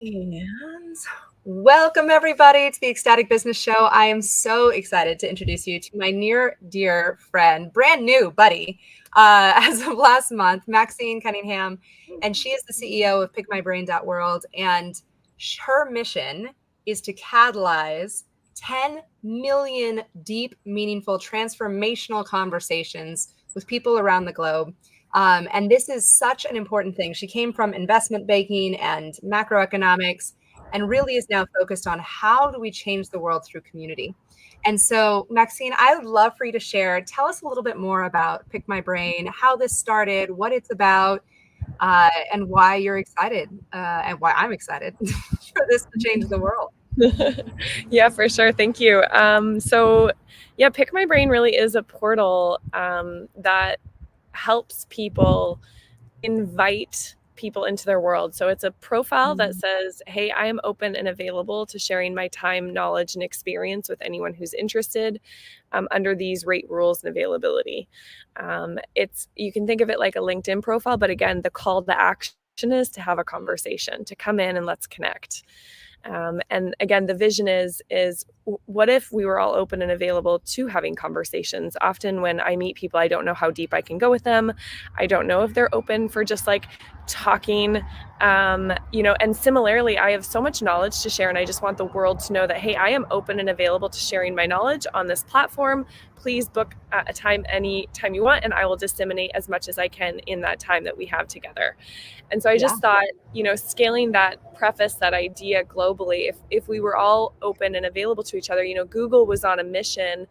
And welcome everybody to the Ecstatic Business Show. I am so excited to introduce you to my near dear friend, brand new buddy, as of last month, Maxine Cunningham, and she is the CEO of PickMyBrain.world, and her mission is to catalyze 10 million deep, meaningful, transformational conversations with people around the globe. And this is such an important thing. She came from investment banking and macroeconomics and really is now focused on how do we change the world through community. And so, Maxine, I would love for you to share. Tell us a little bit more about Pick My Brain, how this started, what it's about, and why you're excited, and why I'm excited for this to change the world. Yeah, for sure. Thank you. Pick My Brain really is a portal that helps people invite people into their world. So it's a profile that says, hey, I am open and available to sharing my time, knowledge, and experience with anyone who's interested under these rate rules and availability. You can think of it like a LinkedIn profile, but again, the call to action is to have a conversation, to come in and let's connect. And again, the vision is what if we were all open and available to having conversations? Often when I meet people, I don't know how deep I can go with them. I don't know if they're open for just like talking, and similarly, I have so much knowledge to share, and I just want the world to know that, hey, I am open and available to sharing my knowledge on this platform. Please book a time any time you want, and I will disseminate as much as I can in that time that we have together. And so I just thought, scaling that preface, that idea globally, if we were all open and available to each other, Google was on a mission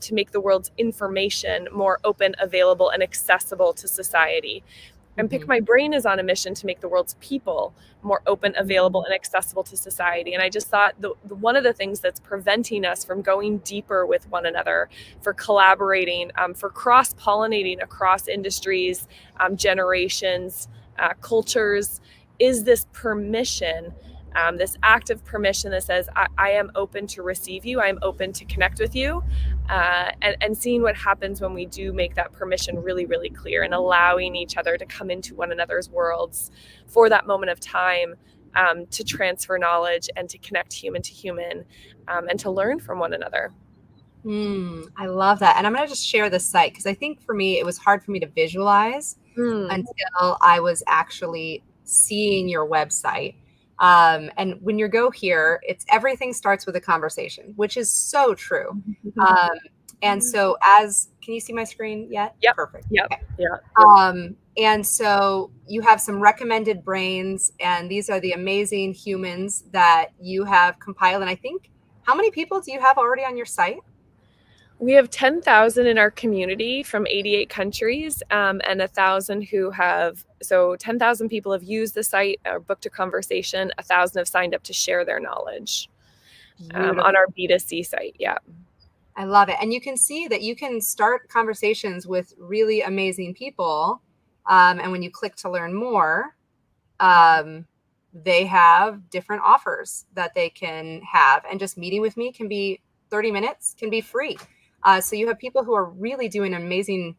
to make the world's information more open, available, and accessible to society. And Pick My Brain is on a mission to make the world's people more open, available, and accessible to society. And I just thought one of the things that's preventing us from going deeper with one another, for collaborating, for cross-pollinating across industries, generations, cultures, is this permission, this active permission that says, I am open to receive you, I am open to connect with you, and seeing what happens when we do make that permission really, really clear, and allowing each other to come into one another's worlds for that moment of time, to transfer knowledge and to connect human to human, and to learn from one another. I love that. And I'm going to just share the site because I think for me, it was hard for me to visualize until I was actually seeing your website. And when you go here, everything starts with a conversation, which is so true. And so can you see my screen yet? Yep. Perfect. Yep. Okay. Yeah. And so you have some recommended brains, and these are the amazing humans that you have compiled. And I think, how many people do you have already on your site? We have 10,000 in our community from 88 countries, and 1,000 so 10,000 people have used the site or booked a conversation. 1,000 have signed up to share their knowledge on our B2C site. Yeah. I love it. And you can see that you can start conversations with really amazing people. And when you click to learn more, they have different offers that they can have. And just meeting with me can be 30 minutes, can be free. So you have people who are really doing amazing,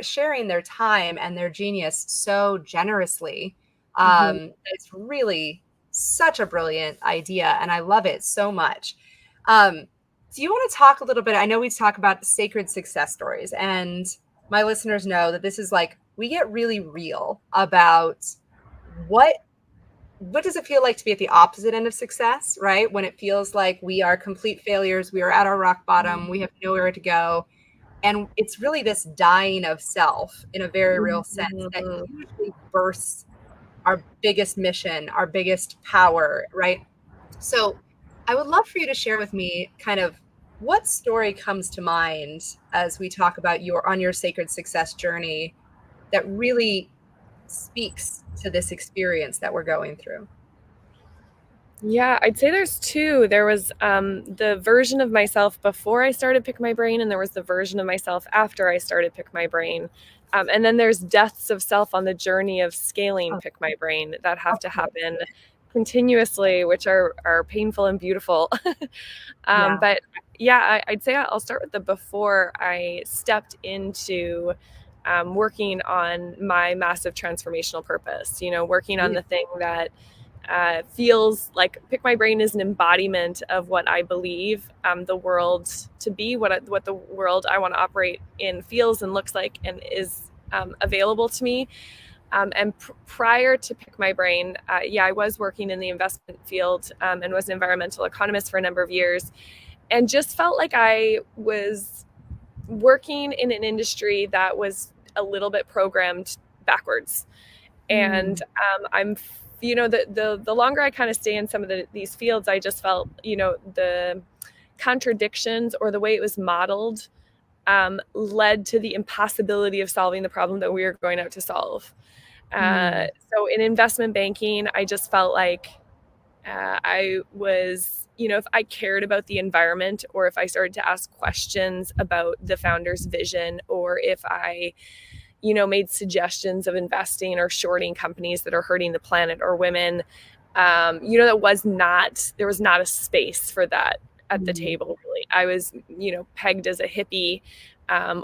sharing their time and their genius so generously. It's really such a brilliant idea, and I love it so much. Do you want to talk a little bit? I know we talk about sacred success stories, and my listeners know that this is we get really real about what does it feel like to be at the opposite end of success, right? When it feels like we are complete failures, we are at our rock bottom, we have nowhere to go. And it's really this dying of self in a very real sense that usually bursts our biggest mission, our biggest power, right? So I would love for you to share with me kind of what story comes to mind as we talk about your sacred success journey that really speaks to this experience that we're going through. Yeah, I'd say there's two. There was the version of myself before I started Pick My Brain, and there was the version of myself after I started Pick My Brain. And then there's deaths of self on the journey of scaling Pick My Brain that have to happen continuously, which are painful and beautiful. But yeah, I'd say I'll start with the before I stepped into working on my massive transformational purpose, working on the thing that feels like Pick My Brain is an embodiment of what I believe the world to be, what the world I want to operate in feels and looks like and is available to me. And prior to Pick My Brain, I was working in the investment field and was an environmental economist for a number of years, and just felt like I was working in an industry that was a little bit programmed backwards. And Mm. I'm, the longer I kind of stay in some of these fields, I just felt, the contradictions or the way it was modeled led to the impossibility of solving the problem that we were going out to solve. Mm. So in investment banking, I just felt like I was, if I cared about the environment, or if I started to ask questions about the founder's vision, or if I, made suggestions of investing or shorting companies that are hurting the planet or women, there was not a space for that at the Mm. table, really. I was, pegged as a hippie,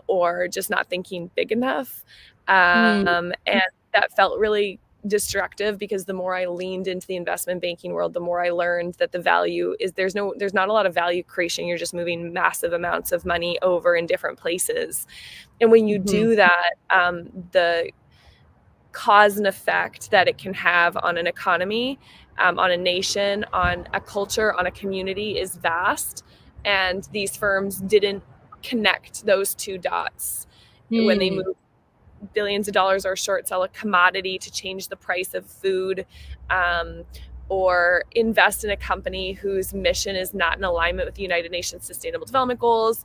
or just not thinking big enough. Mm. And that felt really destructive, because the more I leaned into the investment banking world, the more I learned that the value is there's not a lot of value creation. You're just moving massive amounts of money over in different places. And when you Mhm. do that, the cause and effect that it can have on an economy, on a nation, on a culture, on a community is vast. And these firms didn't connect those two dots when they Mm. moved billions of dollars or short sell a commodity to change the price of food, um, or invest in a company whose mission is not in alignment with the United Nations Sustainable Development Goals.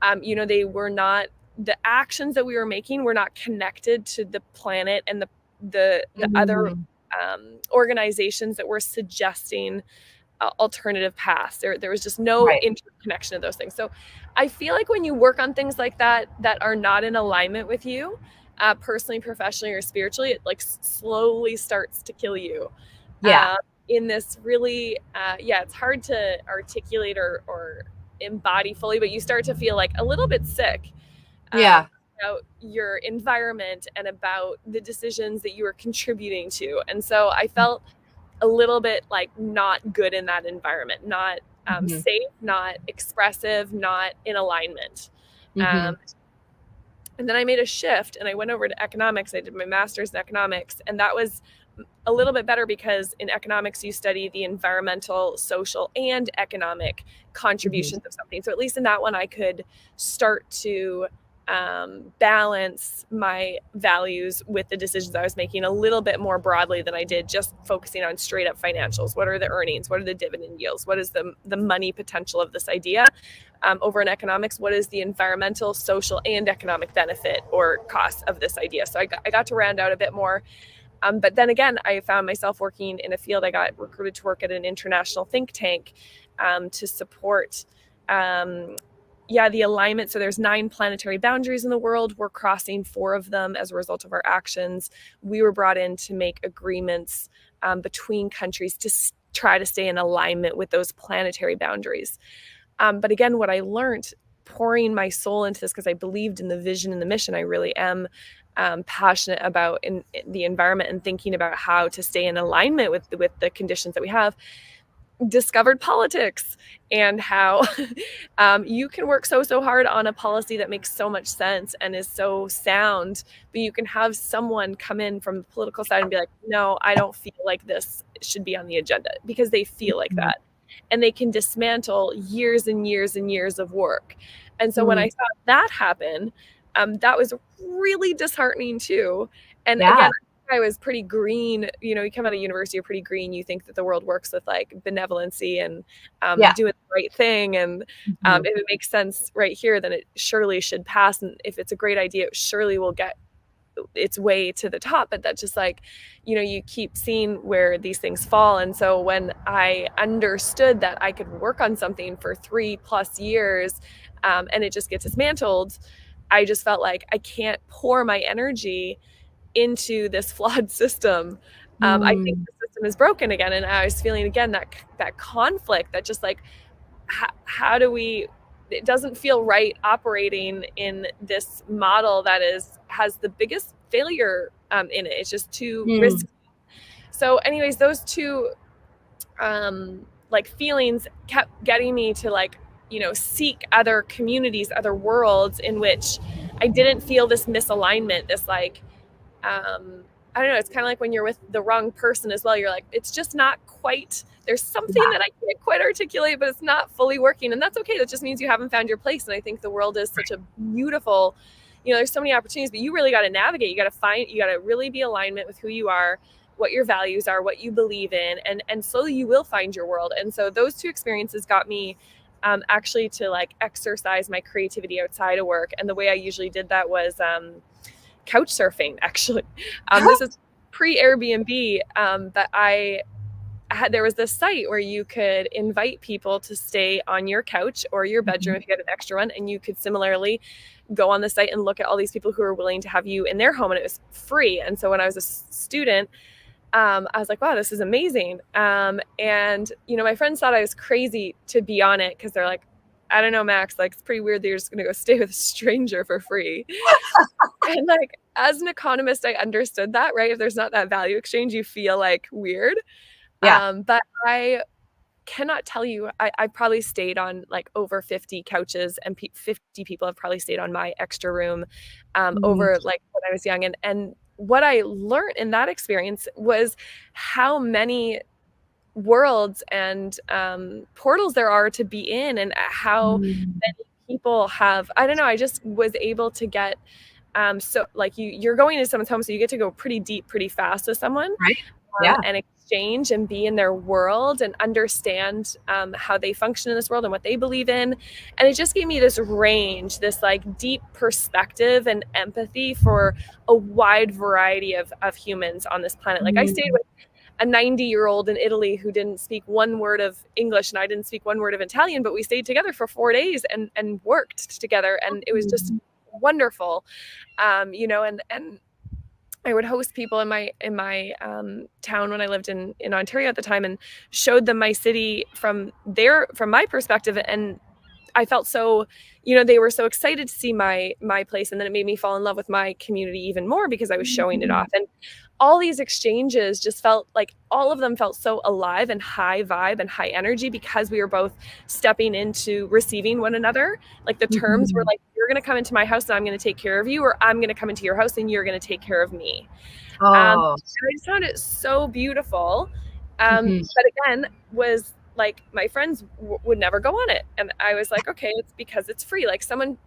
They were not, the actions that we were making were not connected to the planet and the other Mm. organizations that were suggesting alternative paths. There was just no Right. interconnection of those things. So I feel like when you work on things like that are not in alignment with you, personally, professionally, or spiritually, it like slowly starts to kill you. Yeah. In this really, it's hard to articulate or embody fully, but you start to feel like a little bit sick, um, Yeah. about your environment and about the decisions that you are contributing to. And so I felt a little bit like not good in that environment, not Mhm. safe, not expressive, not in alignment. Um, Mhm. and then I made a shift and I went over to economics. I did my master's in economics, and that was a little bit better, because in economics you study the environmental, social, and economic Mhm. contributions of something. So at least in that one, I could start to balance my values with the decisions I was making a little bit more broadly than I did just focusing on straight up financials. What are the earnings? What are the dividend yields? What is the money potential of this idea? Over in economics, what is the environmental, social, and economic benefit or cost of this idea? So I got to round out a bit more. But then again, I found myself working in a field. I got recruited to work at an international think tank, to support, the alignment. So there's 9 planetary boundaries in the world. We're crossing 4 of them as a result of our actions. We were brought in to make agreements between countries to try to stay in alignment with those planetary boundaries. But again, what I learned pouring my soul into this, because I believed in the vision and the mission, I really am passionate about in the environment and thinking about how to stay in alignment with the conditions that we have, discovered politics and how you can work so hard on a policy that makes so much sense and is so sound, but you can have someone come in from the political side and be like, no, I don't feel like this should be on the agenda, because they feel like Mhm. that, and they can dismantle years and years and years of work. And so when I Mm. saw that happen, that was really disheartening too. And Yeah. again, I was pretty green. You come out of university, you're pretty green. You think that the world works with like benevolency and Yeah. doing the right thing. And Mhm. if it makes sense right here, then it surely should pass. And if it's a great idea, it surely will get its way to the top. But that's just like, you keep seeing where these things fall. And so when I understood that I could work on something for 3+ years, and it just gets dismantled, I just felt like I can't pour my energy into this flawed system. I think Mm. the system is broken again, and I was feeling again that conflict, that just like, how do we? It doesn't feel right operating in this model that has the biggest failure in it. It's just too Mm. risky. So anyways, those two like feelings kept getting me to like, seek other communities, other worlds in which I didn't feel this misalignment, this like, I don't know, it's kind of like when you're with the wrong person as well. You're like, it's just not quite, there's something Yeah. that I can't quite articulate, but it's not fully working. And that's okay. That just means you haven't found your place. And I think the world is such a beautiful, there's so many opportunities, but you really got to navigate. You got to really be alignment with who you are, what your values are, what you believe in, and slowly you will find your world. And so those two experiences got me actually to like exercise my creativity outside of work. And the way I usually did that was couch surfing, actually. This is pre-Airbnb, but I had, there was this site where you could invite people to stay on your couch or your bedroom if you had an extra one, and you could similarly go on the site and look at all these people who are willing to have you in their home, and it was free. And so when I was a student, I was like, wow, this is amazing. And my friends thought I was crazy to be on it because they're like, I don't know, Max, like it's pretty weird that you're just gonna go stay with a stranger for free. And like as an economist, I understood that, right? If there's not that value exchange, you feel like weird. Yeah. But I cannot tell you, I probably stayed on like over 50 couches, and 50 people have probably stayed on my extra room Mm. over like when I was young. And what I learned in that experience was how many worlds and portals there are to be in, and how Mm. many people have, I don't know, I just was able to get so like you're going to someone's home, so you get to go pretty deep pretty fast with someone, Right. Yeah. and exchange and be in their world and understand how they function in this world and what they believe in. And it just gave me this range, this like deep perspective and empathy for a wide variety of humans on this planet. Like I stayed Mm. with a 90-year-old in Italy who didn't speak one word of English, and I didn't speak one word of Italian, but we stayed together for 4 days and worked together. And it was just wonderful. And I would host people in my town when I lived in Ontario at the time, and showed them my city from my perspective. And I felt so, they were so excited to see my place, and then it made me fall in love with my community even more because I was showing it Mm. off. And all these exchanges just felt like all of them felt so alive and high vibe and high energy because we were both stepping into receiving one another. Like the terms were Mhm. like, you're going to come into my house and I'm going to take care of you, or I'm going to come into your house and you're going to take care of me. Oh. And I just found it so beautiful. Mhm. But again, was like my friends would never go on it, and I was like, okay, it's because it's free. Like someone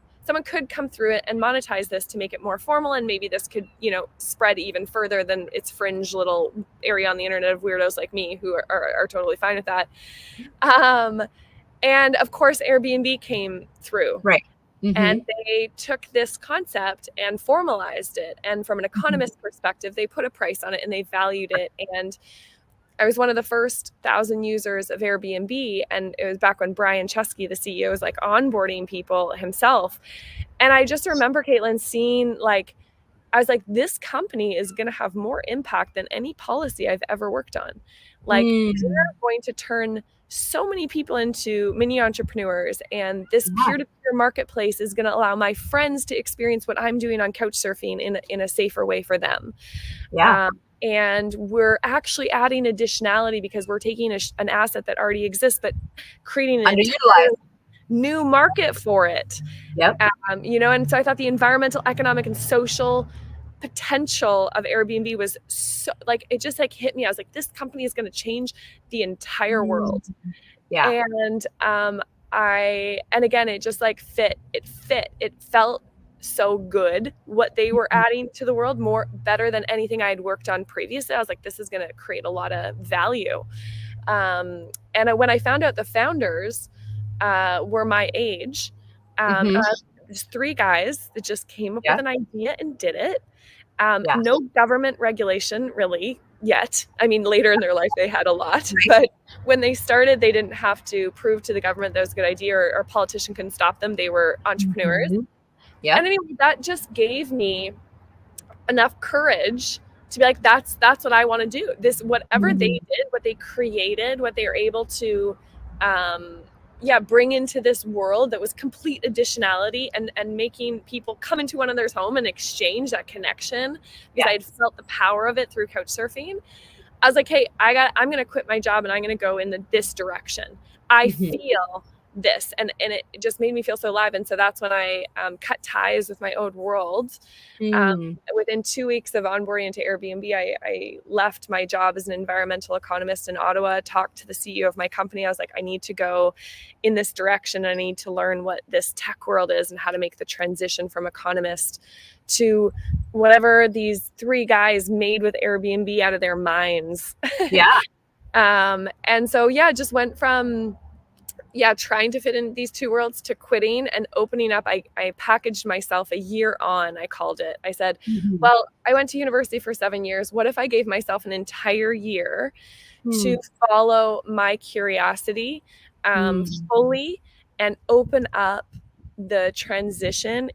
could come through it and monetize this to make it more formal, and maybe this could spread even further than its fringe little area on the internet of weirdos like me who are totally fine with that. And of course, Airbnb came through. Right. And Mhm. they took this concept and formalized it. And from an Mhm. economist perspective, they put a price on it and they valued it. And I was one of the first 1,000 users of Airbnb. And it was back when Brian Chesky, the CEO, was like onboarding people himself. And I just remember, Caitlin, seeing like, I was like, this company is going to have more impact than any policy I've ever worked on. Like, Mm. they're going to turn so many people into mini entrepreneurs. And this Yeah. peer-to-peer marketplace is going to allow my friends to experience what I'm doing on couch surfing in a safer way for them. Yeah. And we're actually adding additionality because we're taking an asset that already exists, but creating an entire Underutilized. new market for it. Yep. And so I thought the environmental, economic, and social potential of Airbnb was so like, it just like hit me. I was like, this company is going to change the entire Mm. world. Yeah. And and again, it just like it felt so good what they were Mhm. adding to the world, more better than anything I had worked on previously. I was like, this is going to create a lot of value. And when I found out the founders were my age, Mhm. there's three guys that just came up with Yeah. an idea and did it. Yeah. No government regulation really yet. I mean, later in their life, they had a lot, Right. but when they started, they didn't have to prove to the government that was a good idea, or a politician couldn't stop them. They were entrepreneurs. Mhm. Yep. And anyway, that just gave me enough courage to be like, that's what I want to do. This, whatever they Mm. did, what they created, what they were able to um bring into this world that was complete additionality, and making people come into one another's home and exchange that connection, because Yeah. I had felt the power of it through couch surfing. I was like, hey, I'm going to quit my job and I'm going to go in this direction. I Mhm. feel this. And it just made me feel so alive. And so that's when I cut ties with my old world. Mm. Within 2 weeks of onboarding into Airbnb, I left my job as an environmental economist in Ottawa, talked to the CEO of my company. I was like, I need to go in this direction. I need to learn what this tech world is and how to make the transition from economist to whatever these three guys made with Airbnb out of their minds. Yeah. And so, yeah, just went from trying to fit in these two worlds to quitting and opening up. I packaged myself a year on, I called it. I said, Mhm. well, I went to university for 7 years. What if I gave myself an entire year to Mm. follow my curiosity Mm. fully and open up the transition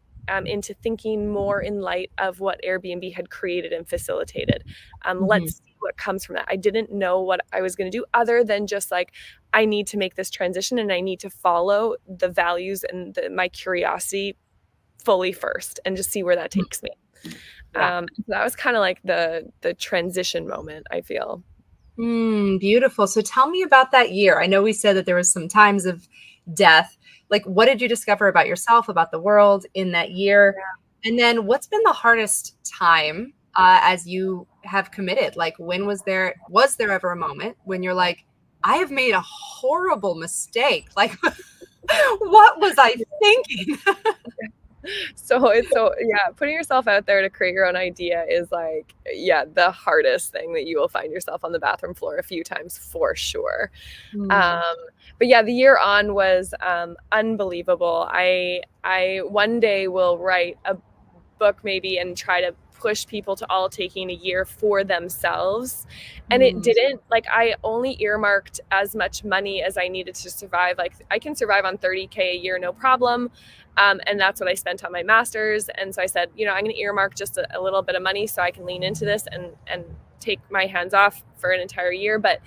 into thinking more in light of what Airbnb had created and facilitated. Mhm. Let's see what comes from that. I didn't know what I was going to do other than just like, I need to make this transition and I need to follow the values and my curiosity fully first and just see where that Mm. takes me. Yeah. That was kind of like the transition moment, I feel. Beautiful. So tell me about that year. I know we said that there was some times of death. Like, what did you discover about yourself, about the world in that year? And then what's been the hardest time as you have committed? Like, when was there ever a moment when you're like, I have made a horrible mistake? Like, what was I thinking? So yeah, putting yourself out there to create your own idea is like, yeah, the hardest thing that you will find yourself on the bathroom floor a few times for sure. Mm. Um, but yeah, the year on was unbelievable. I one day will write a book maybe and try to push people to all taking a year for themselves. And it Mm. didn't, like, I only earmarked as much money as I needed to survive. Like I can survive on 30K a year, no problem. And that's what I spent on my master's. And so I said, I'm going to earmark just a little bit of money so I can lean into this and take my hands off for an entire year. But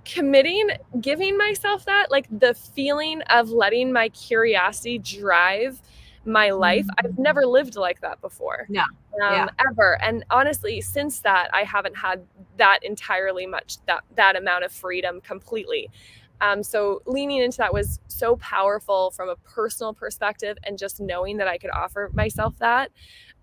committing, giving myself that, like the feeling of letting my curiosity drive my life, I've Mm. never lived like that before, Yeah. Yeah. ever. And honestly, since that, I haven't had that entirely much, that amount of freedom completely. So leaning into that was so powerful from a personal perspective, and just knowing that I could offer myself that.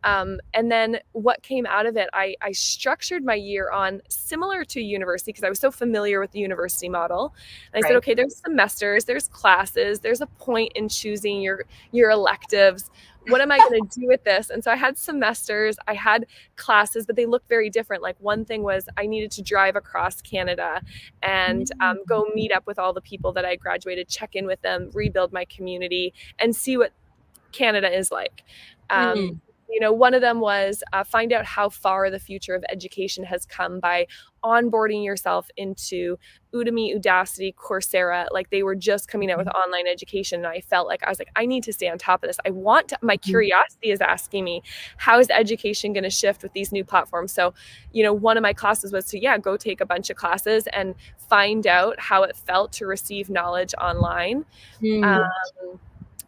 And then what came out of it, I structured my year on similar to university because I was so familiar with the university model. And I said, Right. okay, there's semesters, there's classes, there's a point in choosing your electives. What am I going to do with this? And so I had semesters, I had classes, but they looked very different. Like one thing was I needed to drive across Canada and Mm. go meet up with all the people that I graduated, check in with them, rebuild my community, and see what Canada is like. Um, Mm. one of them was find out how far the future of education has come by onboarding yourself into Udemy, Udacity, Coursera. Like they were just coming out with online education. And I felt like I was like, I need to stay on top of this. My Mhm. curiosity is asking me, how is education going to shift with these new platforms? So, one of my classes was to, go take a bunch of classes and find out how it felt to receive knowledge online. Um, Mm.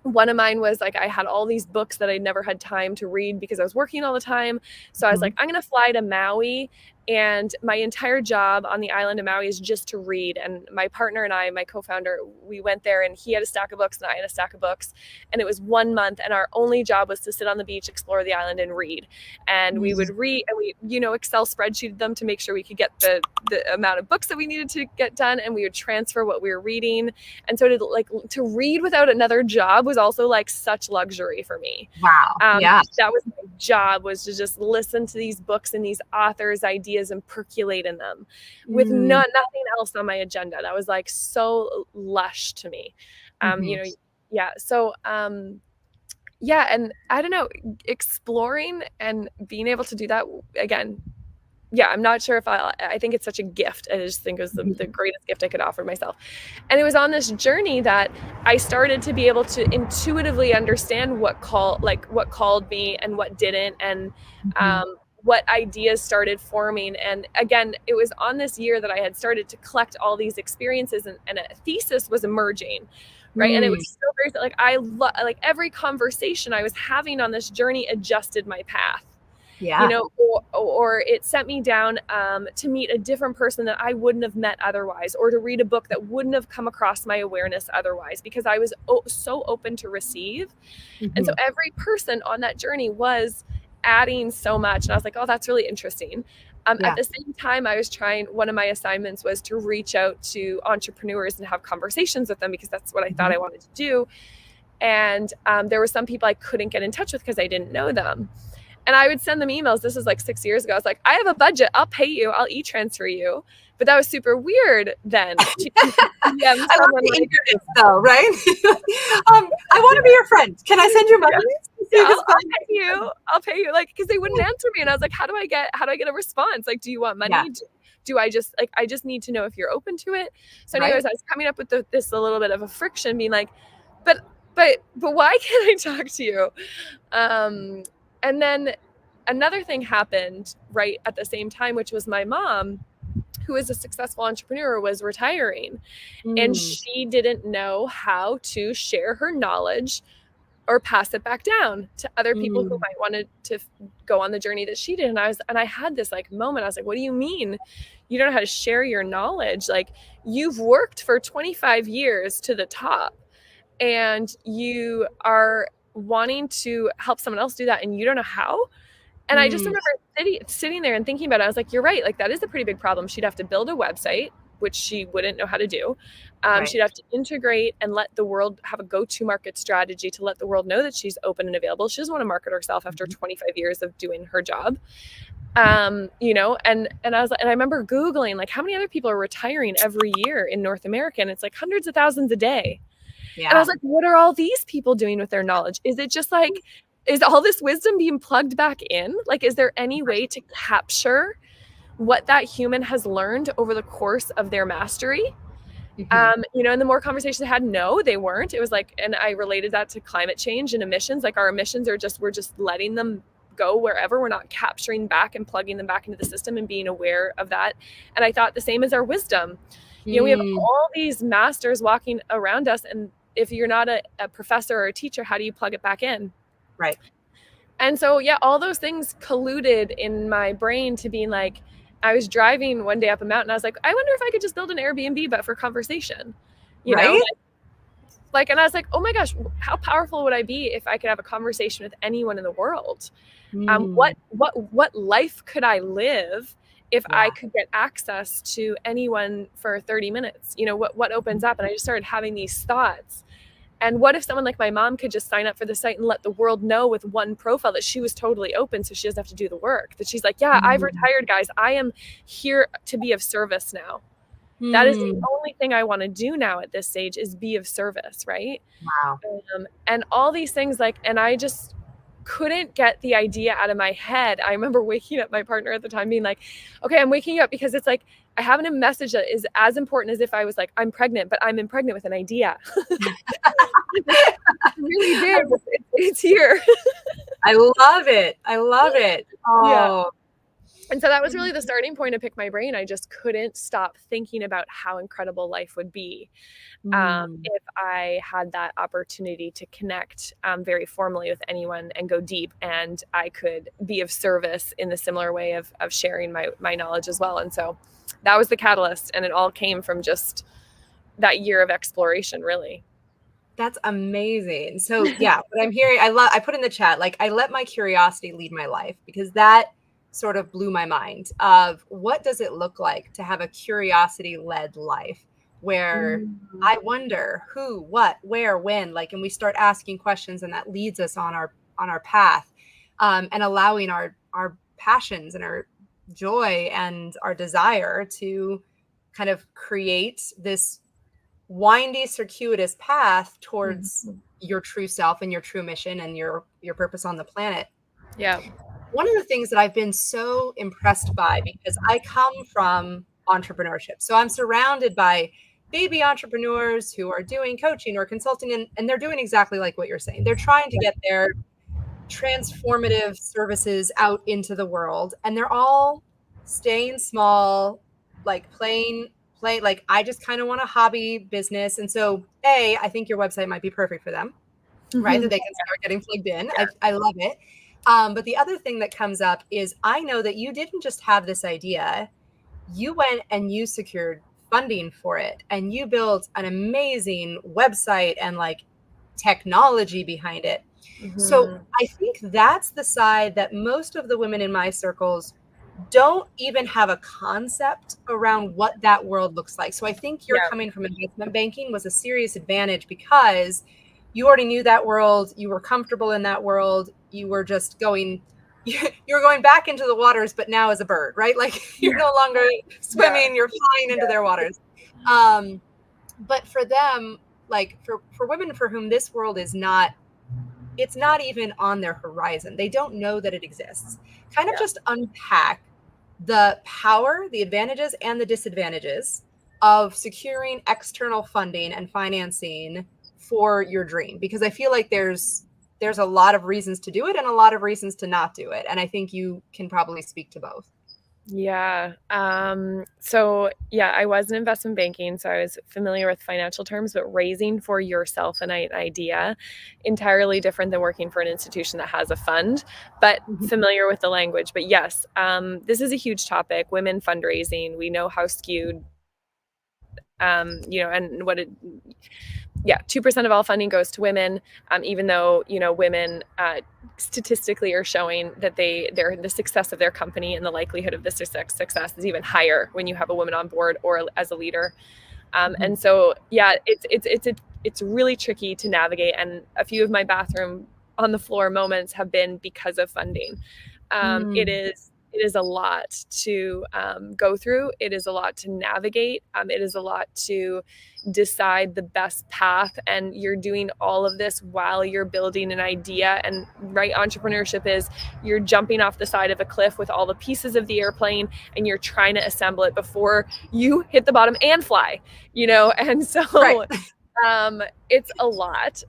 one of mine was like I had all these books that I'd never had time to read because I was working all the time. So I was like, Mhm. I'm going to fly to Maui, and my entire job on the island of Maui is just to read. And my partner and I, my co-founder, we went there, and he had a stack of books and I had a stack of books, and it was 1 month, and our only job was to sit on the beach, explore the island, and read. And we would Mm. read, and we Excel spreadsheeted them to make sure we could get the amount of books that we needed to get done, and we would transfer what we were reading. And so to read without another job was also like such luxury for me. Wow. Yeah. That was my job, was to just listen to these books and these authors' ideas and percolate in them with Mm. nothing else on my agenda. That was like so lush to me. Mhm. Yeah. So yeah, and I don't know, exploring and being able to do that again, yeah, I'm not sure if I think it's such a gift. I just think it was the Mhm. greatest gift I could offer myself. And it was on this journey that I started to be able to intuitively understand what called me and what didn't, and Mhm. what ideas started forming. And again, it was on this year that I had started to collect all these experiences, and a thesis was emerging. Right. And it Mm. was so very like like every conversation I was having on this journey adjusted my path. Yeah. Or it sent me down to meet a different person that I wouldn't have met otherwise, or to read a book that wouldn't have come across my awareness otherwise, because I was so open to receive. And so Hmm. every person on that journey was adding so much. And I was like, oh, that's really interesting. At Yeah. the same time, I was trying, one of my assignments was to reach out to entrepreneurs and have conversations with them, because that's what I thought Mhm. I wanted to do. And there were some people I couldn't get in touch with because I didn't know them. And I would send them emails. This is like 6 years ago. I was like, I have a budget. I'll pay you. I'll e-transfer you. But that was super weird then to DM I love someone the like, eagerness, though, right? I want to be your friend. Can I send you money yeah, so yeah, you can I'll spend? pay you. I'll pay you. Like, because they wouldn't answer me. And I was like, how do I get a response? Like, do you want Yeah. money? Do I just like, I just need to know if you're open to it. So anyways, Right. I was coming up with this a little bit of a friction, being like, but, but why can't I talk to you? And then another thing happened right at the same time, which was my mom, who is a successful entrepreneur, was retiring, and Mm. she didn't know how to share her knowledge or pass it back down to other people who Mm. might want to go on the journey that she did. And I had this like moment. I was like, what do you mean you don't know how to share your knowledge? Like, you've worked for 25 years to the top, and you are wanting to help someone else do that, and you don't know how. And I just Mm. remember sitting there and thinking about it. I was like, you're right. Like, that is a pretty big problem. She'd have to build a website, which she wouldn't know how to do. Right. She'd have to integrate and let the world have a go-to market strategy to let the world know that she's open and available. She doesn't want to market herself after Mhm. 25 years of doing her job. And I was like, and I remember Googling, like, how many other people are retiring every year in North America? And it's like hundreds of thousands a day. And I was Yeah. like, what are all these people doing with their knowledge? Is it just like, is all this wisdom being plugged back in? Like, is there any way to capture what that human has learned over the course of their mastery? Hmm. And the more conversations I had, no, they weren't. It was like, and I related that to climate change and emissions. Like, our emissions we're just letting them go wherever. We're not capturing back and plugging them back into the system and being aware of that. And I thought the same as our wisdom. We have Mm. all these masters walking around us, and if you're not a professor or a teacher, how do you plug it back in? Right. And so, yeah, all those things colluded in my brain to being like, I was driving one day up a mountain. I was like, I wonder if I could just build an Airbnb, but for conversation, you know, Right. and I was like, oh my gosh, how powerful would I be if I could have a conversation with anyone in the world? Mm. What life could I live if I Yeah. could get access to anyone for 30 minutes? What opens up? And I just started having these thoughts. And what if someone like my mom could just sign up for the site and let the world know with one profile that she was totally open, so she doesn't have to do the work? That she's like, yeah, I've Mm. retired, guys. I am here to be of service now. That is the Mm. only thing I want to do now at this stage, is be of service, right? Wow. And all these things, like, and I just couldn't get the idea out of my head. I remember waking up my partner at the time being like, okay, I'm waking you up because it's like, I have a message that is as important as if I was like, I'm pregnant, but I'm impregnant with an idea. It's really big. It's here. I love it. I love it. Yeah. Oh. And so that was really the starting point to pick my brain. I just couldn't stop thinking about how incredible life would be Mm. if I had that opportunity to connect very formally with anyone and go deep, and I could be of service in the similar way of sharing my knowledge as well. And so that was the catalyst, and it all came from just that year of exploration, really. That's amazing. So yeah, what I'm hearing, I put in the chat, like, I let my curiosity lead my life, because that sort of blew my mind of what does it look like to have a curiosity led life where Mm. I wonder who, what, where, when, like, and we start asking questions, and that leads us on our path, and allowing our passions and our joy and our desire to kind of create this windy, circuitous path towards Mhm. your true self and your true mission and your purpose on the planet. Yeah. One of the things that I've been so impressed by, because I come from entrepreneurship, so I'm surrounded by baby entrepreneurs who are doing coaching or consulting, and they're doing exactly like what you're saying. They're trying to get their transformative services out into the world, and they're all staying small, like play like, I just kind of want a hobby business. And so I think your website might be perfect for them, right? That Mhm. they can start getting plugged in. Yeah. I love it. But the other thing that comes up is I know that you didn't just have this idea, you went and you secured funding for it and you built an amazing website and like technology behind it. So Mm-hmm. I think that's the side that most of the women in my circles don't even have a concept around what that world looks like. So I think you're Yeah. coming from investment banking was a serious advantage because you already knew that world, you were comfortable in that world, you were just going you're going back into the waters, but now as a bird, right? Like you're no longer Yeah. swimming, you're flying into Yeah. their waters. Um, but for them, like for women for whom this world is not, it's not even on their horizon. They don't know that it exists. Kind of Yeah. just unpack the power, the advantages, and the disadvantages of securing external funding and financing for your dream. Because I feel like there's a lot of reasons to do it and a lot of reasons to not do it. And I think you can probably speak to both. Yeah. So yeah, I was in investment banking, so I was familiar with financial terms, but raising for yourself an idea, entirely different than working for an institution that has a fund, but familiar with the language. But yes, this is a huge topic. Women fundraising. We know how skewed, and what it, yeah, 2% of all funding goes to women, even though, women statistically are showing that they're the success of their company and the likelihood of the success is even higher when you have a woman on board or as a leader. And so, yeah, it's really tricky to navigate. And a few of my bathroom on the floor moments have been because of funding. It is a lot to go through. It is a lot to navigate. It is a lot to decide the best path. And you're doing all of this while you're building an idea. And right, entrepreneurship is you're jumping off the side of a cliff with all the pieces of the airplane and you're trying to assemble it before you hit the bottom and fly, And so Right. it's a lot.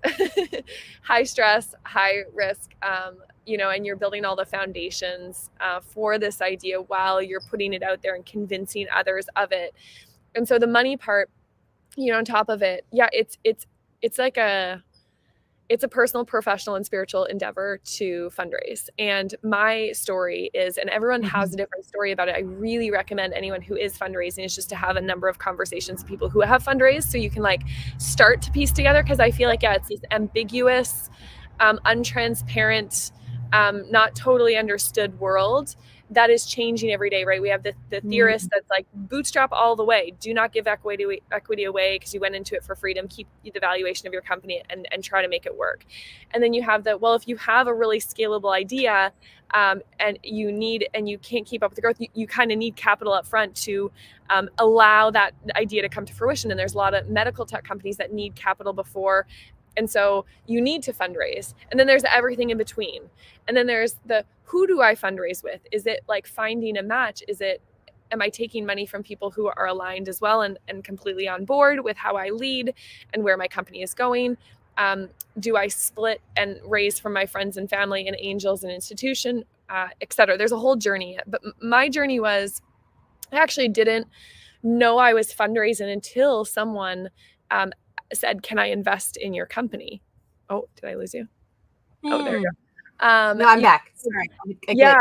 High stress, high risk, and you're building all the foundations for this idea while you're putting it out there and convincing others of it. And so the money part, on top of it, yeah, it's like it's a personal, professional, and spiritual endeavor to fundraise. And my story is, and everyone has a different story about it. I really recommend anyone who is fundraising is just to have a number of conversations with people who have fundraised so you can like start to piece together. Cause I feel like, yeah, it's this ambiguous, untransparent, not totally understood world that is changing every day, right? We have the theorist that's like bootstrap all the way. Do not give equity away because you went into it for freedom. Keep the valuation of your company and try to make it work. And then you have the, well, if you have a really scalable idea and you can't keep up with the growth, you kind of need capital up front to allow that idea to come to fruition. And there's a lot of medical tech companies that need capital before. And so you need to fundraise. And then there's everything in between. And then there's the, who do I fundraise with? Is it like finding a match? Am I taking money from people who are aligned as well and completely on board with how I lead and where my company is going? Do I split and raise from my friends and family and angels and institution, et cetera? There's a whole journey. But my journey was, I actually didn't know I was fundraising until someone said, can I invest in your company? Oh, did I lose you? Oh, there you go. No, I'm back. Sorry. Yeah.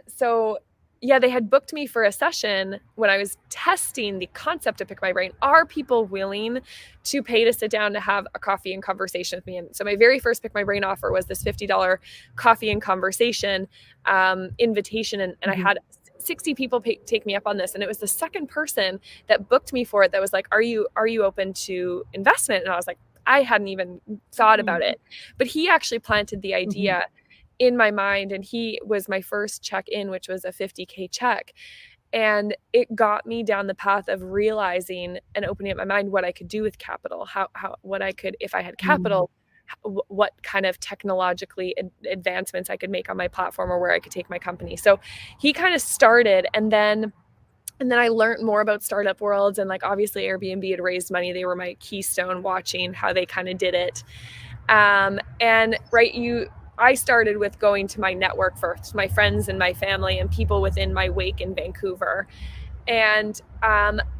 So yeah, they had booked me for a session when I was testing the concept of Pick My Brain. Are people willing to pay to sit down to have a coffee and conversation with me? And so my very first Pick My Brain offer was this $50 coffee and conversation invitation. And I had 60 people take me up on this. And it was the second person that booked me for it that was like, are you open to investment? And I was like, I hadn't even thought about it. But he actually planted the idea in my mind, and he was my first check in, which was a $50K check. And it got me down the path of realizing and opening up my mind what I could do with capital, what I could, if I had capital, what kind of technologically advancements I could make on my platform or where I could take my company. So he kind of started, and then I learned more about startup worlds, and like obviously Airbnb had raised money. They were my keystone, watching how they kind of did it. And right, I started with going to my network first, my friends and my family and people within my wake in Vancouver. And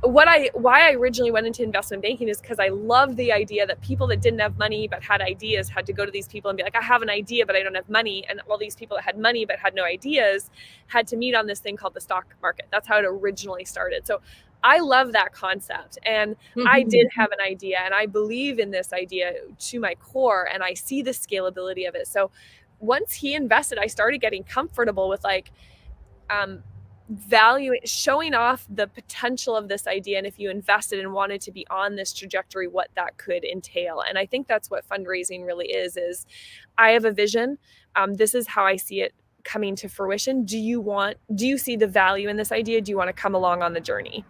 why I originally went into investment banking is because I love the idea that people that didn't have money but had ideas had to go to these people and be like, I have an idea, but I don't have money. And all these people that had money but had no ideas had to meet on this thing called the stock market. That's how it originally started. So I love that concept. And I did have an idea, and I believe in this idea to my core, and I see the scalability of it. So once he invested, I started getting comfortable with like, valuing, showing off the potential of this idea, and if you invested and wanted to be on this trajectory, what that could entail. And I think that's what fundraising really is I have a vision. This is how I see it coming to fruition. Do you see the value in this idea? Do you want to come along on the journey?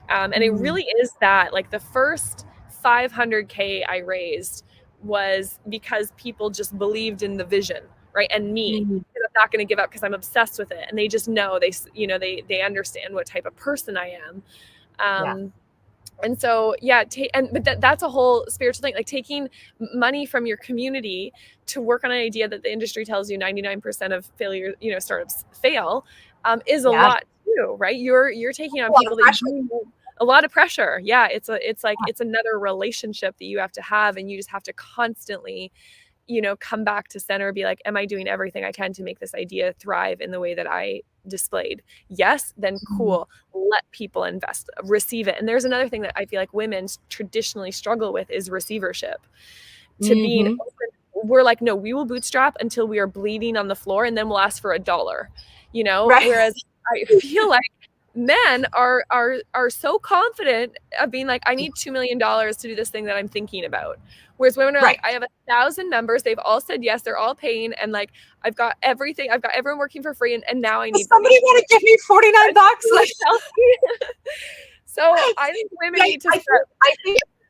And it really is that, like, the first 500K I raised was because people just believed in the vision, right? And me, I'm not going to give up because I'm obsessed with it. And they just know, they understand what type of person I am. And so, but that's a whole spiritual thing, like taking money from your community to work on an idea that the industry tells you 99% of failure, startups fail, is a lot too, right? You're taking on people that you know, a lot of pressure. Yeah. It's another relationship that you have to have, and you just have to constantly, come back to center, be like, am I doing everything I can to make this idea thrive in the way that I displayed? Yes, then cool. Let people invest, receive it. And there's another thing that I feel like women traditionally struggle with is receivership. To being open, we're like, no, we will bootstrap until we are bleeding on the floor, and then we'll ask for $1, Right. Whereas I feel like men are so confident of being like, I need $2 million to do this thing that I'm thinking about. Whereas women are like, I have 1,000 members. They've all said yes. They're all paying. And like, I've got everything. I've got everyone working for free. And now I need somebody want to give me $49. Like, so I think women need to start.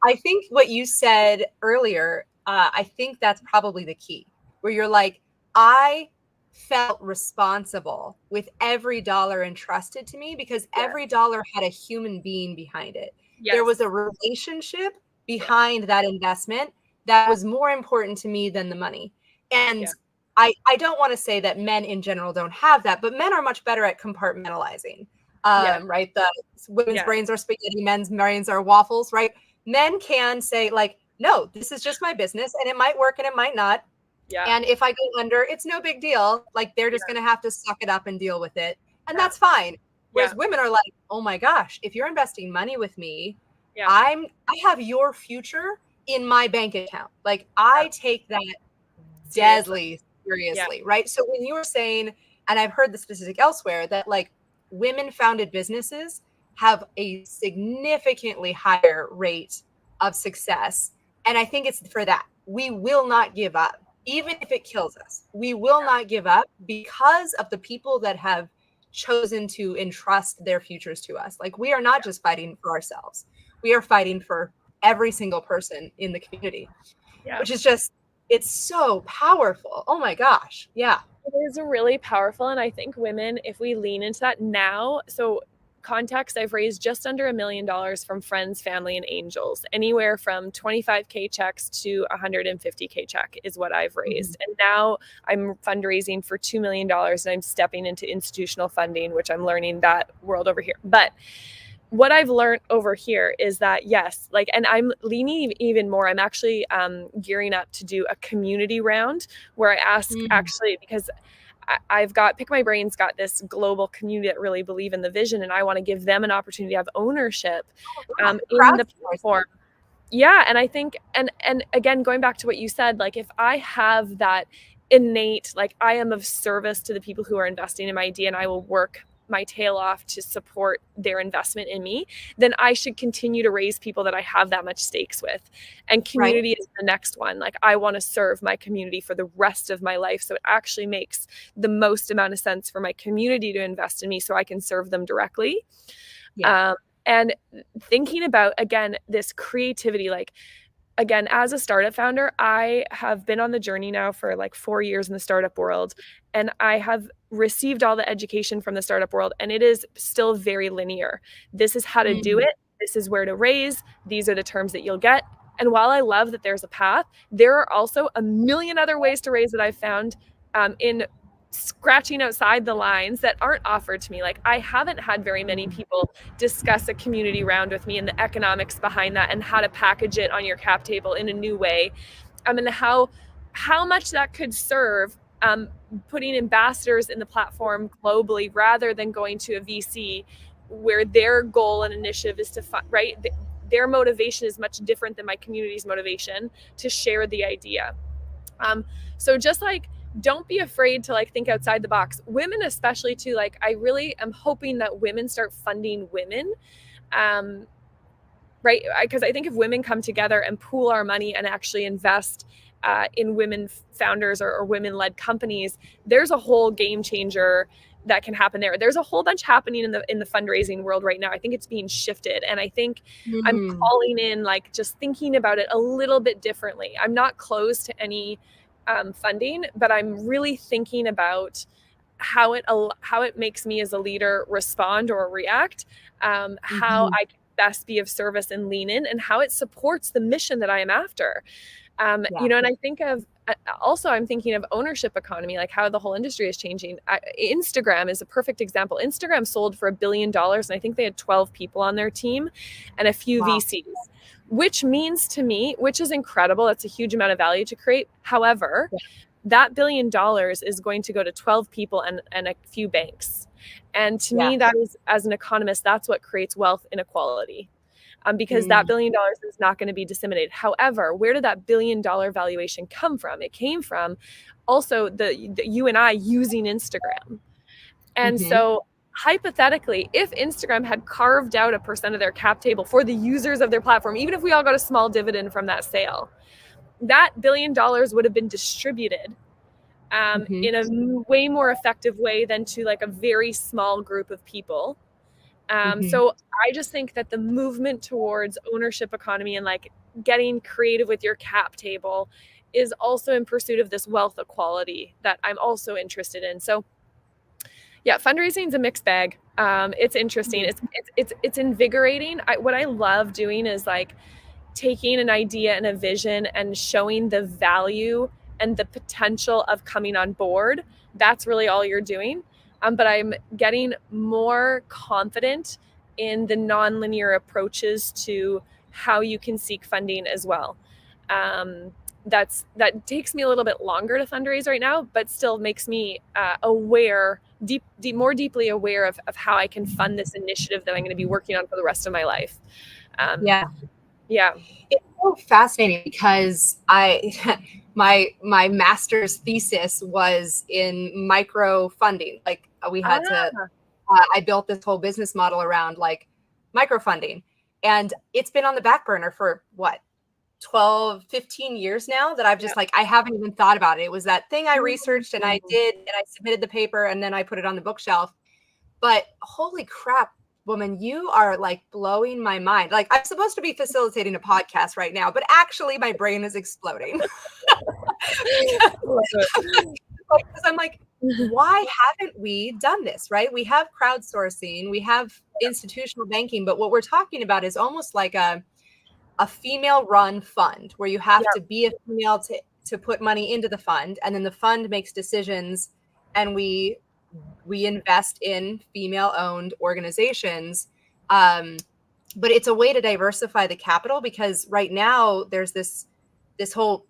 I think what you said earlier, I think that's probably the key, where you're like, I felt responsible with every dollar entrusted to me because every dollar had a human being behind it. There was a relationship behind that investment that was more important to me than the money. And I don't want to say that men in general don't have that, but men are much better at compartmentalizing. Right? The women's brains are spaghetti, men's brains are waffles, right? Men can say like, no, this is just my business, and it might work and it might not. And if I go under, it's no big deal. Like, they're just going to have to suck it up and deal with it. And that's fine. Whereas women are like, oh my gosh, if you're investing money with me, I have your future in my bank account. Like, I take that deadly seriously, right? So when you were saying, and I've heard the statistic elsewhere, that like women founded businesses have a significantly higher rate of success. And I think it's for that. We will not give up. Even if it kills us, we will not give up because of the people that have chosen to entrust their futures to us. Like, we are not just fighting for ourselves. We are fighting for every single person in the community, which is just, it's so powerful. Oh my gosh. Yeah. It is really powerful. And I think women, if we lean into that now, so context, I've raised just under $1 million from friends, family, and angels. Anywhere from 25K checks to 150K check is what I've raised. And now I'm fundraising for $2 million, and I'm stepping into institutional funding, which I'm learning that world over here. But what I've learned over here is that, yes, like, and I'm leaning even more. I'm actually gearing up to do a community round where I ask, actually, because I've got Pick My Brain's got this global community that really believe in the vision, and I want to give them an opportunity to have ownership in the platform. Yeah. And I think, and again, going back to what you said, like, if I have that innate, like, I am of service to the people who are investing in my idea, and I will work my tail off to support their investment in me, then I should continue to raise people that I have that much stakes with. And community is the next one. Like, I want to serve my community for the rest of my life. So it actually makes the most amount of sense for my community to invest in me so I can serve them directly. And thinking about, again, this creativity, like, again, as a startup founder, I have been on the journey now for like 4 years in the startup world, and I have received all the education from the startup world, and it is still very linear. This is how to do it. This is where to raise. These are the terms that you'll get. And while I love that there's a path, there are also a million other ways to raise that I've found in scratching outside the lines that aren't offered to me. Like, I haven't had very many people discuss a community round with me and the economics behind that and how to package it on your cap table in a new way. And how much that could serve, putting ambassadors in the platform globally rather than going to a VC where their goal and initiative is to right, their motivation is much different than my community's motivation to share the idea. So just like, don't be afraid to like think outside the box. Women especially too, like I really am hoping that women start funding women. Right? Because I think if women come together and pool our money and actually invest in women founders or women-led companies, there's a whole game changer that can happen there. There's a whole bunch happening in the fundraising world right now. I think it's being shifted, and I think I'm calling in like just thinking about it a little bit differently. I'm not closed to any funding, but I'm really thinking about how it makes me as a leader respond or react, how I can best be of service and lean in, and how it supports the mission that I am after. You know, and I think of also, I'm thinking of ownership economy, like how the whole industry is changing. Instagram is a perfect example. Instagram sold for $1 billion, and I think they had 12 people on their team and a few VCs, which means to me, which is incredible. That's a huge amount of value to create. However, that $1 billion is going to go to 12 people and a few banks. And to me, that is, as an economist, that's what creates wealth inequality. Because that $1 billion is not going to be disseminated. However, where did that $1 billion valuation come from? It came from also the you and I using Instagram. And so hypothetically, if Instagram had carved out 1% of their cap table for the users of their platform, even if we all got a small dividend from that sale, that $1 billion would have been distributed in a way more effective way than to like a very small group of people. So I just think that the movement towards ownership economy and like getting creative with your cap table is also in pursuit of this wealth equality that I'm also interested in. So yeah, fundraising is a mixed bag. It's interesting. It's invigorating. What I love doing is like taking an idea and a vision and showing the value and the potential of coming on board. That's really all you're doing. But I'm getting more confident in the nonlinear approaches to how you can seek funding as well. That takes me a little bit longer to fundraise right now, but still makes me aware, more deeply aware of how I can fund this initiative that I'm going to be working on for the rest of my life. Yeah. It's so fascinating because my master's thesis was in micro funding. Like we had to, I built this whole business model around like micro funding, and it's been on the back burner for what, 12, 15 years now that I've just like, I haven't even thought about it. It was that thing I researched and I did, and I submitted the paper and then I put it on the bookshelf. But holy crap, woman, you are like blowing my mind. Like I'm supposed to be facilitating a podcast right now, but actually my brain is exploding. Because I'm like, why haven't we done this, right? We have crowdsourcing, we have institutional banking, but what we're talking about is almost like a female run fund where you have to be a female to put money into the fund, and then the fund makes decisions, and we invest in female-owned organizations. But it's a way to diversify the capital, because right now there's this whole,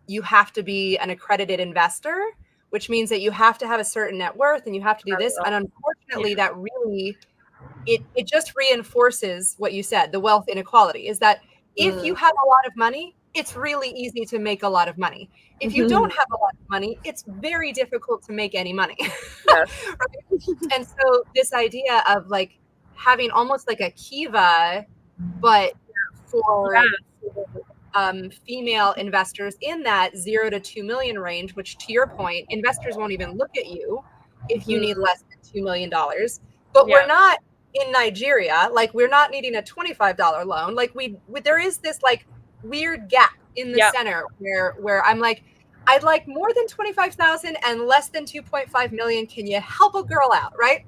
you have to be an accredited investor, which means that you have to have a certain net worth and you have to do this. And unfortunately, that really, it just reinforces what you said, the wealth inequality, is that if you have a lot of money, it's really easy to make a lot of money. If you don't have a lot of money, it's very difficult to make any money. Right? And so this idea of like having almost like a Kiva, but for female investors in that 0 to 2 million range, which to your point, investors won't even look at you if you need less than $2 million. But we're not in Nigeria. Like we're not needing a $25 loan. Like there is this like weird gap in the center where I'm like, I'd like more than 25,000 and less than 2.5 million. Can you help a girl out? Right.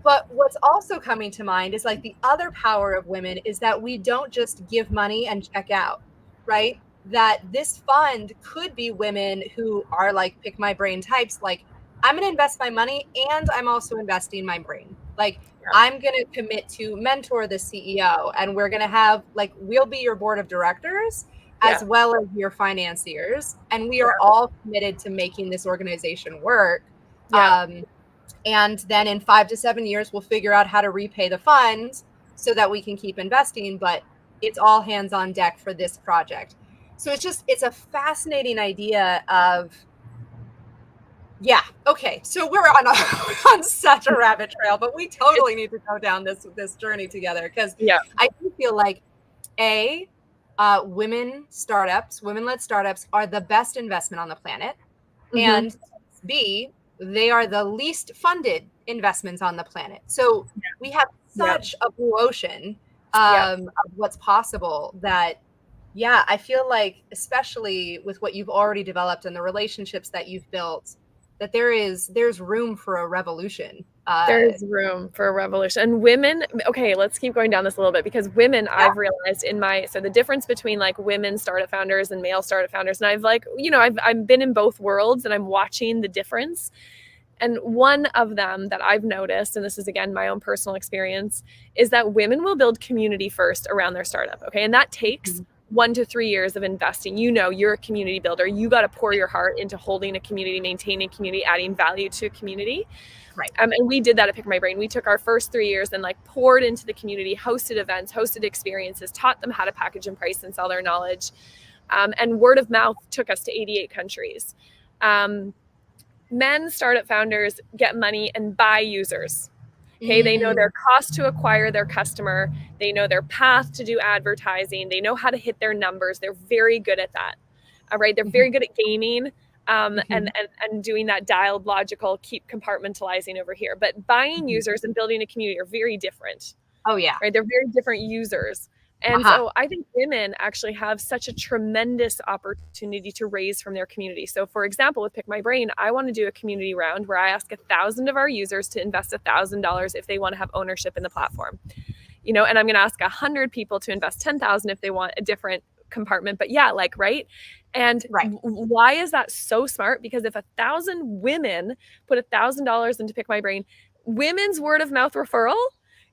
But what's also coming to mind is like the other power of women is that we don't just give money and check out, right? that this fund could be women who are like pick my brain types, like I'm going to invest my money and I'm also investing my brain. Like I'm going to commit to mentor the CEO, and we're going to have like, we'll be your board of directors as Yeah. well as your financiers, and we are Yeah. all committed to making this organization work. Yeah. And then in 5 to 7 years, we'll figure out how to repay the funds so that we can keep investing. But it's all hands on deck for this project. So it's a fascinating idea of, yeah, okay. So we're on such a rabbit trail, but we totally need to go down this journey together, because Yeah. I do feel like women-led startups are the best investment on the planet. Mm-hmm. And B, they are the least funded investments on the planet. So we have Yeah. such a blue ocean Yeah. of what's possible that, yeah, I feel like, especially with what you've already developed and the relationships that you've built, that there's room for a revolution. There's room for a revolution. And women, okay, let's keep going down this a little bit, because women, Yeah. I've realized so the difference between like women startup founders and male startup founders, and I've like, I've been in both worlds and I'm watching the difference. And one of them that I've noticed, and this is again my own personal experience, is that women will build community first around their startup. Okay. And that takes 1 to 3 years of investing. You're a community builder. You got to pour your heart into holding a community, maintaining community, adding value to a community. Right. And we did that at Pick My Brain. We took our first 3 years and like poured into the community, hosted events, hosted experiences, taught them how to package and price and sell their knowledge. And word of mouth took us to 88 countries. Men startup founders get money and buy users. Okay, they know their cost to acquire their customer. They know their path to do advertising. They know how to hit their numbers. They're very good at that. All right, they're very good at gaming and doing that dialed logical, keep compartmentalizing over here. But buying users and building a community are very different. Oh yeah. Right, they're very different users. And so I think women actually have such a tremendous opportunity to raise from their community. So for example, with Pick My Brain, I want to do a community round where I ask 1,000 of our users to invest $1,000 if they want to have ownership in the platform. And I'm going to ask 100 people to invest 10,000 if they want a different compartment. But yeah, like, right. And why is that so smart? Because if 1,000 women put $1,000 into Pick My Brain, women's word of mouth referral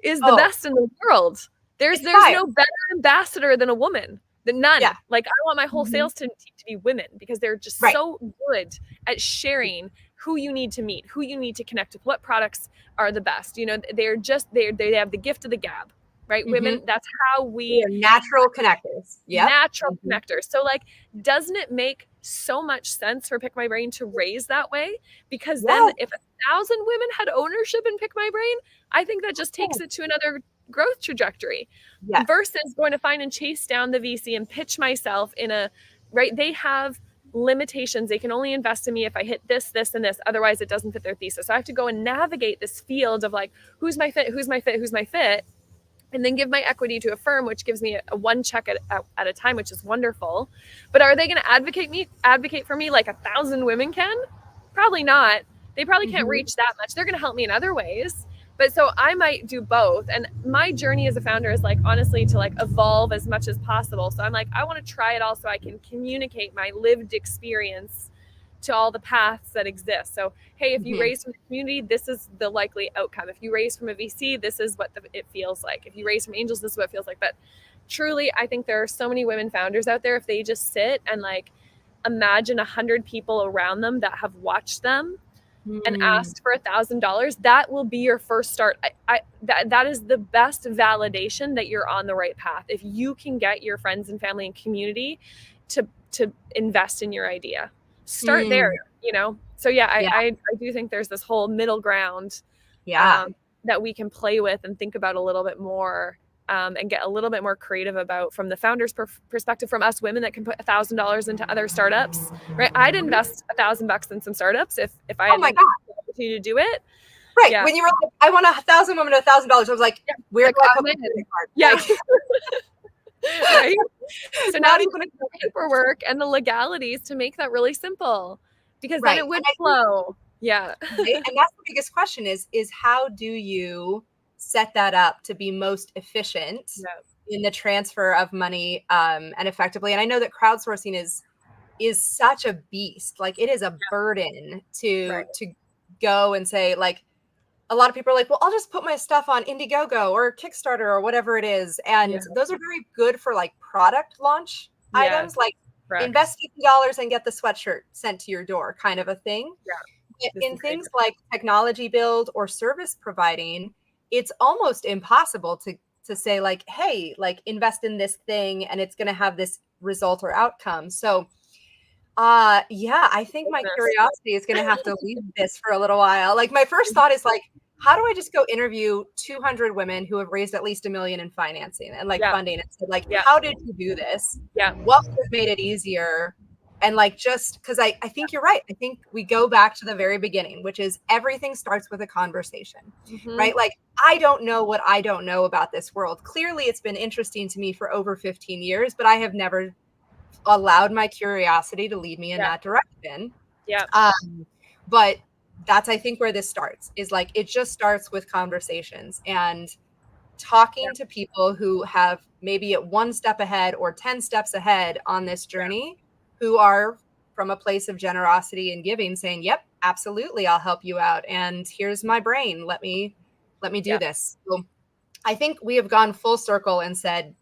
is the best in the world. There's no better ambassador than a woman. None. Yeah. Like, I want my whole sales team to be women, because they're just so good at sharing who you need to meet, who you need to connect with, what products are the best. They have the gift of the gab, right? Women, that's how we are natural connectors. Yeah. Natural connectors. So like, doesn't it make so much sense for Pick My Brain to raise that way? Because then if 1,000 women had ownership in Pick My Brain, I think that just takes it to another growth trajectory versus going to find and chase down the VC and pitch myself they have limitations. They can only invest in me if I hit this, this, and this. Otherwise it doesn't fit their thesis. So I have to go and navigate this field of like, who's my fit, and then give my equity to a firm, which gives me a one check at a time, which is wonderful. But are they going to advocate for me like 1,000 women can? Probably not. They probably can't reach that much. They're going to help me in other ways. But so I might do both. And my journey as a founder is like, honestly, to like evolve as much as possible. So I'm like, I want to try it all so I can communicate my lived experience to all the paths that exist. So, hey, if you raise from the community, this is the likely outcome. If you raise from a VC, this is what it feels like. If you raise from angels, this is what it feels like. But truly, I think there are so many women founders out there. If they just sit and like imagine 100 people around them that have watched them and asked for $1,000, that will be your first start. That is the best validation that you're on the right path. If you can get your friends and family and community to invest in your idea, start there, So yeah, I do think there's this whole middle ground that we can play with and think about a little bit more and get a little bit more creative about from the founder's perspective, from us women that can put $1,000 into other startups, right? I'd invest $1,000 in some startups if I had the opportunity to do it. Right. Yeah. When you were like, I want 1,000 women to $1,000, I was like, where do I put my credit card? Yeah. Right. So now you put the paperwork and the legalities to make that really simple, because then it would flow. Yeah. Right? And that's the biggest question is how do you set that up to be most efficient in the transfer of money and effectively. And I know that crowdsourcing is such a beast. Like it is a burden Right. to go and say, like, a lot of people are like, well, I'll just put my stuff on Indiegogo or Kickstarter or whatever it is. Yeah. And those are very good for like product launch Yeah. items, like Correct. invest $50 and get the sweatshirt sent to your door kind of a thing. Yeah. But This in is great. things like technology build or service providing, it's almost impossible to say like, hey, like invest in this thing and it's going to have this result or outcome. So yeah, I think my curiosity is going to have to leave this for a little while. Like my first thought is like, how do I just go interview 200 women who have raised at least $1 million in financing and like funding? And so like, how did you do this? Yeah. What would have made it easier? And like, just because I think you're right. I think we go back to the very beginning, which is everything starts with a conversation, right? Like, I don't know what I don't know about this world. Clearly, it's been interesting to me for over 15 years, but I have never allowed my curiosity to lead me in that direction. Yeah. But that's, I think, where this starts is like, it just starts with conversations and talking to people who have maybe at one step ahead or 10 steps ahead on this journey, who are from a place of generosity and giving, saying, yep, absolutely, I'll help you out. And here's my brain. Let me do this. So I think we have gone full circle and said,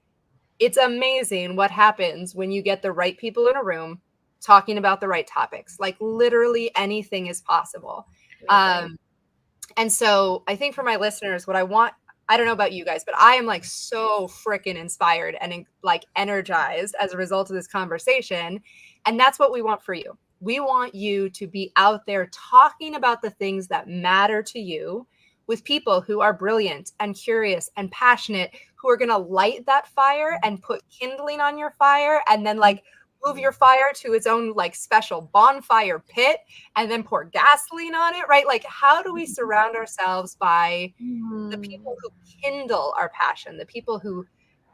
it's amazing what happens when you get the right people in a room talking about the right topics. Like literally anything is possible. And so I think for my listeners, what I want, I don't know about you guys, but I am like so freaking inspired and like energized as a result of this conversation. And that's what we want for you. We want you to be out there talking about the things that matter to you with people who are brilliant and curious and passionate, who are going to light that fire and put kindling on your fire and then like move your fire to its own like special bonfire pit and then pour gasoline on it, right? Like, how do we surround ourselves by the people who kindle our passion, the people who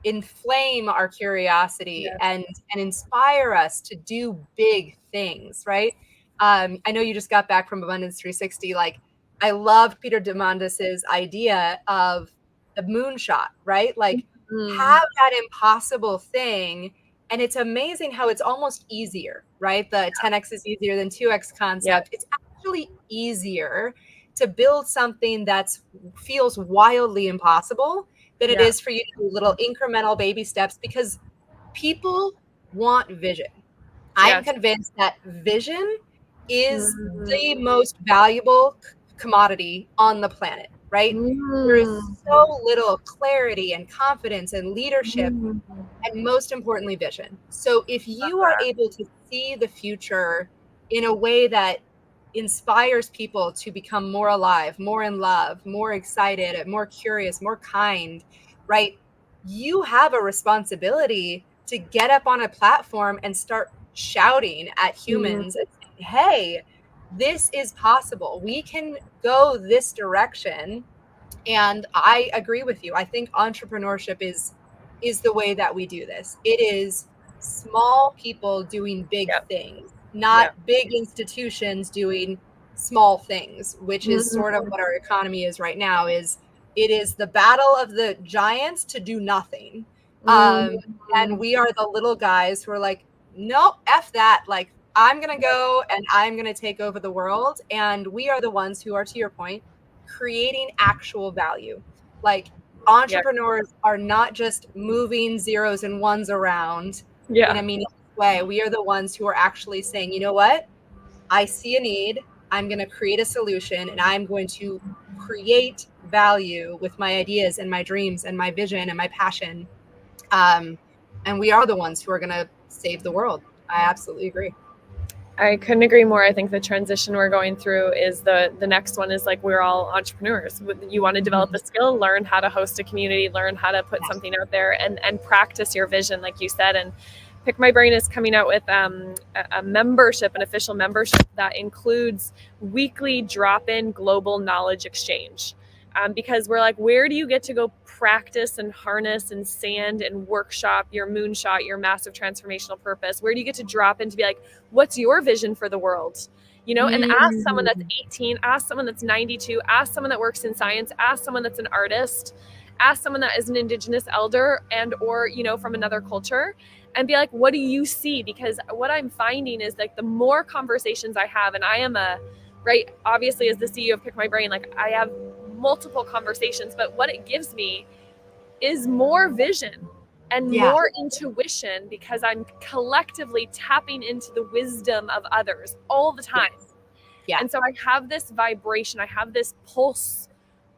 inflame our curiosity and inspire us to do big things, right? I know you just got back from Abundance 360. Like, I loved Peter Dimondis's idea of the moonshot, right? Like, have that impossible thing. And it's amazing how it's almost easier, right? The 10x is easier than 2x concept. It's actually easier to build something that feels wildly impossible than it is for you to do little incremental baby steps, because people want vision. I'm convinced that vision is the most valuable commodity on the planet, right? There is so little clarity and confidence and leadership, and most importantly, vision. So if you are able to see the future in a way that inspires people to become more alive, more in love, more excited, more curious, more kind, right? You have a responsibility to get up on a platform and start shouting at humans and saying, hey, this is possible. We can go this direction. And I agree with you. I think entrepreneurship is the way that we do this. It is small people doing big things, not big institutions doing small things, which is sort of what our economy is right now. Is it is the battle of the giants to do nothing. And we are the little guys who are like, nope, F that. Like, I'm going to go and I'm going to take over the world. And we are the ones who are, to your point, creating actual value. Like, entrepreneurs are not just moving zeros and ones around in a meaningful way. We are the ones who are actually saying, you know what? I see a need. I'm going to create a solution, and I'm going to create value with my ideas and my dreams and my vision and my passion. And we are the ones who are going to save the world. I absolutely agree. I couldn't agree more. I think the transition we're going through is the next one is like, we're all entrepreneurs. You want to develop a skill, learn how to host a community, learn how to put something out there and practice your vision, like you said. And Pick My Brain is coming out with a membership, an official membership that includes weekly drop-in global knowledge exchange. Because we're like, where do you get to go practice and harness and sand and workshop your moonshot, your massive transformational purpose? Where do you get to drop in to be like, what's your vision for the world? You know, and ask someone that's 18, ask someone that's 92, ask someone that works in science, ask someone that's an artist, ask someone that is an Indigenous elder and or, you know, from another culture, and be like, what do you see? Because what I'm finding is like the more conversations I have, and I am a, right, obviously as the CEO of Pick My Brain, like I have multiple conversations, but what it gives me is more vision and Yeah. more intuition, because I'm collectively tapping into the wisdom of others all the time. Yes. Yeah. And so I have this vibration, I have this pulse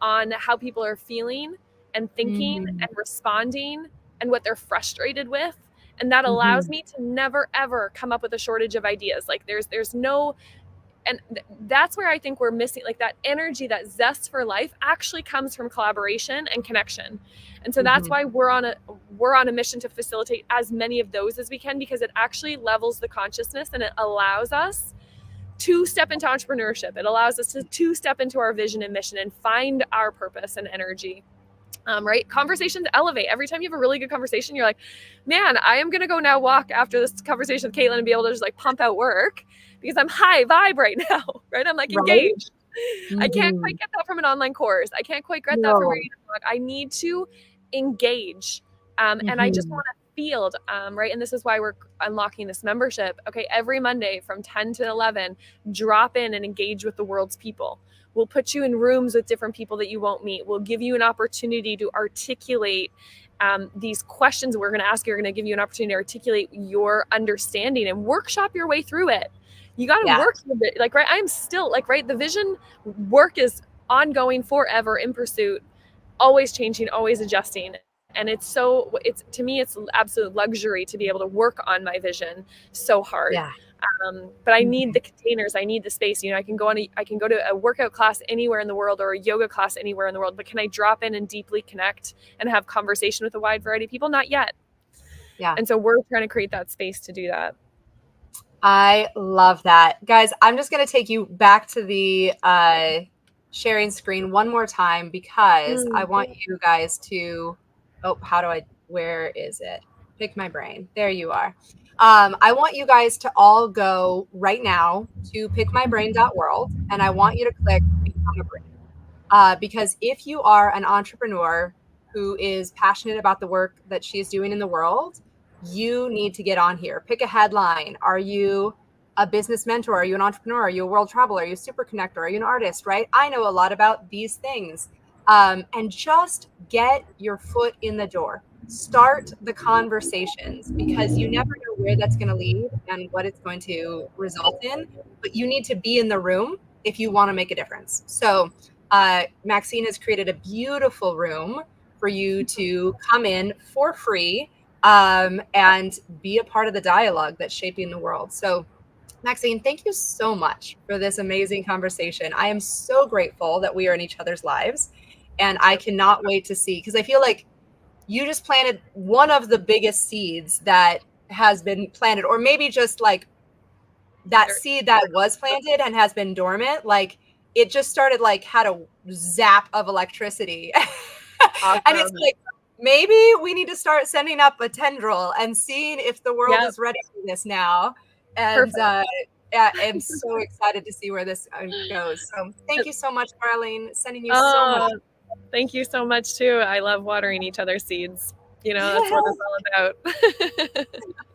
on how people are feeling and thinking Mm-hmm. and responding and what they're frustrated with. And that allows Mm-hmm. me to never ever come up with a shortage of ideas. Like there's no, and that's where I think we're missing, like that energy, that zest for life actually comes from collaboration and connection. And so that's Mm-hmm. why we're on a mission to facilitate as many of those as we can, because it actually levels the consciousness and it allows us to step into entrepreneurship. It allows us to step into our vision and mission and find our purpose and energy. Right? Conversations elevate. Every time you have a really good conversation, you're like, man, I am going to go now walk after this conversation with Caitlin and be able to just like pump out work because I'm high vibe right now, right? I'm like Right? engaged. I can't Mm-hmm. quite get that from an online course. I can't quite get that from No. reading a book. I need to engage. And I just Mm-hmm. want to field, right? And this is why we're unlocking this membership. Okay, every Monday from 10 to 11, drop in and engage with the world's people. We'll put you in rooms with different people that you won't meet. We'll give you an opportunity to articulate these questions we're going to ask you. We're going to give you an opportunity to articulate your understanding and workshop your way through it. You got to Yeah. work with it. Like, right, I'm still like, right, the vision work is ongoing forever in pursuit, always changing, always adjusting. And it's to me, it's absolute luxury to be able to work on my vision so hard. Yeah. But I need Mhm. the containers. I need the space. You know, I can go to a workout class anywhere in the world or a yoga class anywhere in the world. But can I drop in and deeply connect and have conversation with a wide variety of people? Not yet. Yeah. And so we're trying to create that space to do that. I love that. Guys, I'm just going to take you back to the sharing screen one more time because I Mm. want you guys to, oh, where is it? Pick my brain. There you are. I want you guys to all go right now to pickmybrain.world and I want you to click Become a Brain. Because if you are an entrepreneur who is passionate about the work that she is doing in the world, you need to get on here. Pick a headline. Are you a business mentor? Are you an entrepreneur? Are you a world traveler? Are you a super connector? Are you an artist? Right? I know a lot about these things. And just get your foot in the door. Start the conversations because you never know where that's going to lead and what it's going to result in. But you need to be in the room if you want to make a difference. So, Maxine has created a beautiful room for you to come in for free and be a part of the dialogue that's shaping the world. So, Maxine, thank you so much for this amazing conversation. I am so grateful that we are in each other's lives. And I cannot wait to see, because I feel like you just planted one of the biggest seeds that has been planted, or maybe just like that seed that was planted and has been dormant, like it just started like had a zap of electricity. And it's Awesome. like maybe we need to start sending up a tendril and seeing if the world Yep. is ready for this now. And Perfect. yeah, I'm so excited to see where this goes. So thank you so much, Darlene. Sending you so much. Oh, thank you so much too. I love watering each other's seeds. You know, that's what it's all about.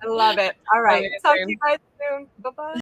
I love it. All right. Talk to you Amazing. guys soon. Bye bye.